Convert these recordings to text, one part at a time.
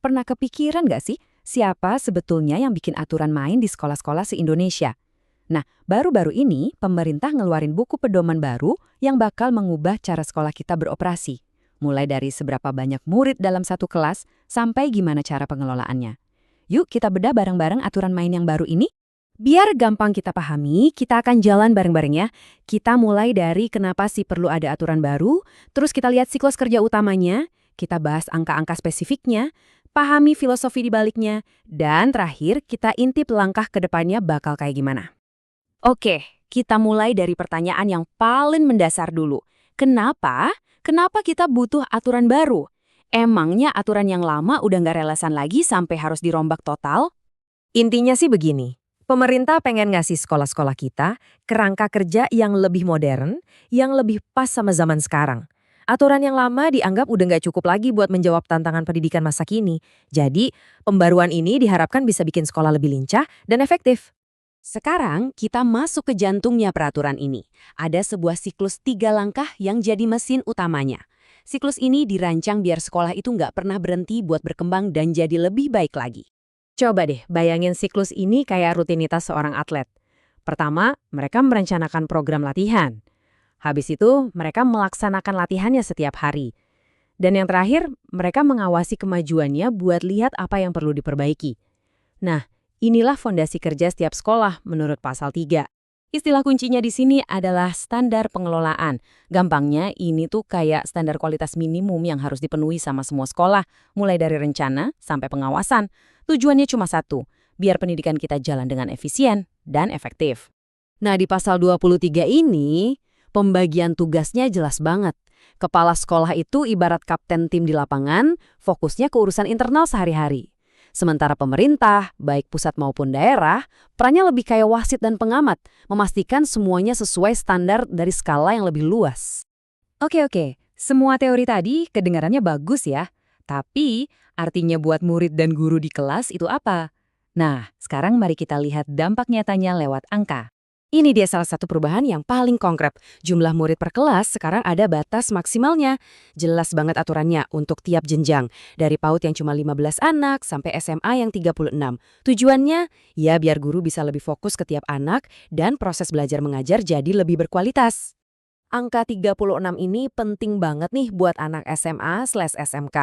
Pernah kepikiran nggak sih siapa sebetulnya yang bikin aturan main di sekolah-sekolah se-Indonesia? Nah, baru-baru ini pemerintah ngeluarin buku pedoman baru yang bakal mengubah cara sekolah kita beroperasi. Mulai dari seberapa banyak murid dalam satu kelas sampai gimana cara pengelolaannya. Yuk kita bedah bareng-bareng aturan main yang baru ini. Biar gampang kita pahami, kita akan jalan bareng-bareng ya. Kita mulai dari kenapa sih perlu ada aturan baru, terus kita lihat siklus kerja utamanya, kita bahas angka-angka spesifiknya, pahami filosofi di baliknya, dan terakhir kita intip langkah ke depannya bakal kayak gimana. Oke, kita mulai dari pertanyaan yang paling mendasar dulu. Kenapa? Kenapa kita butuh aturan baru? Emangnya aturan yang lama udah nggak relevan lagi sampai harus dirombak total? Intinya sih begini, pemerintah pengen ngasih sekolah-sekolah kita kerangka kerja yang lebih modern, yang lebih pas sama zaman sekarang. Aturan yang lama dianggap udah nggak cukup lagi buat menjawab tantangan pendidikan masa kini. Jadi, pembaruan ini diharapkan bisa bikin sekolah lebih lincah dan efektif. Sekarang kita masuk ke jantungnya peraturan ini. Ada sebuah siklus 3 langkah yang jadi mesin utamanya. Siklus ini dirancang biar sekolah itu nggak pernah berhenti buat berkembang dan jadi lebih baik lagi. Coba deh bayangin siklus ini kayak rutinitas seorang atlet. Pertama, mereka merencanakan program latihan. Habis itu, mereka melaksanakan latihannya setiap hari. Dan yang terakhir, mereka mengawasi kemajuannya buat lihat apa yang perlu diperbaiki. Nah, inilah fondasi kerja setiap sekolah menurut pasal 3. Istilah kuncinya di sini adalah standar pengelolaan. Gampangnya, ini tuh kayak standar kualitas minimum yang harus dipenuhi sama semua sekolah, mulai dari rencana sampai pengawasan. Tujuannya cuma satu, biar pendidikan kita jalan dengan efisien dan efektif. Nah, di pasal 23 ini, pembagian tugasnya jelas banget. Kepala sekolah itu ibarat kapten tim di lapangan, fokusnya ke urusan internal sehari-hari. Sementara pemerintah, baik pusat maupun daerah, perannya lebih kayak wasit dan pengamat, memastikan semuanya sesuai standar dari skala yang lebih luas. Oke, semua teori tadi kedengarannya bagus ya. Tapi, artinya buat murid dan guru di kelas itu apa? Nah, sekarang mari kita lihat dampak nyatanya lewat angka. Ini dia salah satu perubahan yang paling konkret. Jumlah murid per kelas sekarang ada batas maksimalnya. Jelas banget aturannya untuk tiap jenjang. Dari PAUD yang cuma 15 anak sampai SMA yang 36. Tujuannya, ya biar guru bisa lebih fokus ke tiap anak dan proses belajar mengajar jadi lebih berkualitas. Angka 36 ini penting banget nih buat anak SMA/SMK.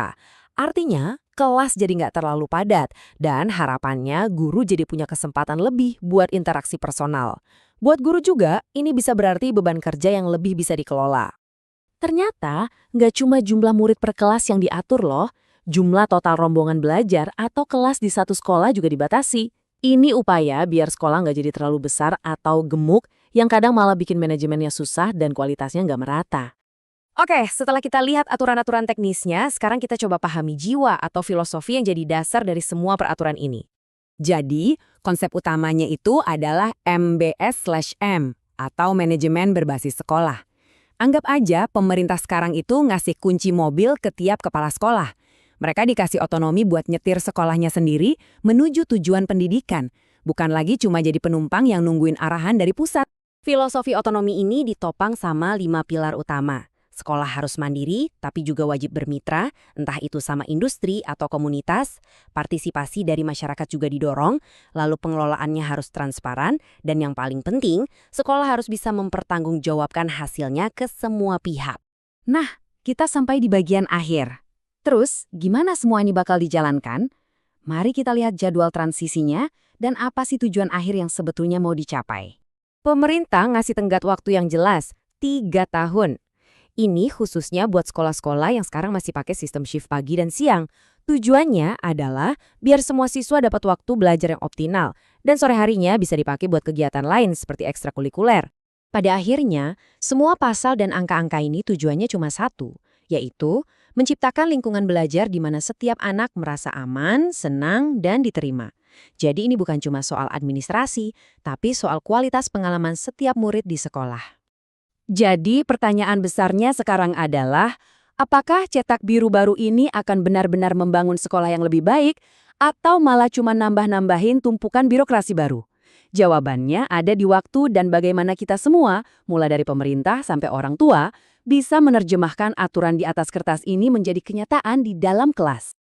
Artinya, kelas jadi nggak terlalu padat dan harapannya guru jadi punya kesempatan lebih buat interaksi personal. Buat guru juga, ini bisa berarti beban kerja yang lebih bisa dikelola. Ternyata, nggak cuma jumlah murid per kelas yang diatur loh, jumlah total rombongan belajar atau kelas di satu sekolah juga dibatasi. Ini upaya biar sekolah nggak jadi terlalu besar atau gemuk, yang kadang malah bikin manajemennya susah dan kualitasnya nggak merata. Oke, setelah kita lihat aturan-aturan teknisnya, sekarang kita coba pahami jiwa atau filosofi yang jadi dasar dari semua peraturan ini. Jadi, konsep utamanya itu adalah MBS/M atau manajemen berbasis sekolah. Anggap aja pemerintah sekarang itu ngasih kunci mobil ke tiap kepala sekolah. Mereka dikasih otonomi buat nyetir sekolahnya sendiri menuju tujuan pendidikan, bukan lagi cuma jadi penumpang yang nungguin arahan dari pusat. Filosofi otonomi ini ditopang sama 5 pilar utama. Sekolah harus mandiri, tapi juga wajib bermitra, entah itu sama industri atau komunitas. Partisipasi dari masyarakat juga didorong, lalu pengelolaannya harus transparan, dan yang paling penting, sekolah harus bisa mempertanggungjawabkan hasilnya ke semua pihak. Nah, kita sampai di bagian akhir. Terus, gimana semua ini bakal dijalankan? Mari kita lihat jadwal transisinya, dan apa sih tujuan akhir yang sebetulnya mau dicapai. Pemerintah ngasih tenggat waktu yang jelas, 3 tahun. Ini khususnya buat sekolah-sekolah yang sekarang masih pakai sistem shift pagi dan siang. Tujuannya adalah biar semua siswa dapat waktu belajar yang optimal dan sore harinya bisa dipakai buat kegiatan lain seperti ekstrakurikuler. Pada akhirnya, semua pasal dan angka-angka ini tujuannya cuma satu, yaitu menciptakan lingkungan belajar di mana setiap anak merasa aman, senang, dan diterima. Jadi ini bukan cuma soal administrasi, tapi soal kualitas pengalaman setiap murid di sekolah. Jadi pertanyaan besarnya sekarang adalah, apakah cetak biru baru ini akan benar-benar membangun sekolah yang lebih baik, atau malah cuma nambah-nambahin tumpukan birokrasi baru? Jawabannya ada di waktu dan bagaimana kita semua, mulai dari pemerintah sampai orang tua, bisa menerjemahkan aturan di atas kertas ini menjadi kenyataan di dalam kelas.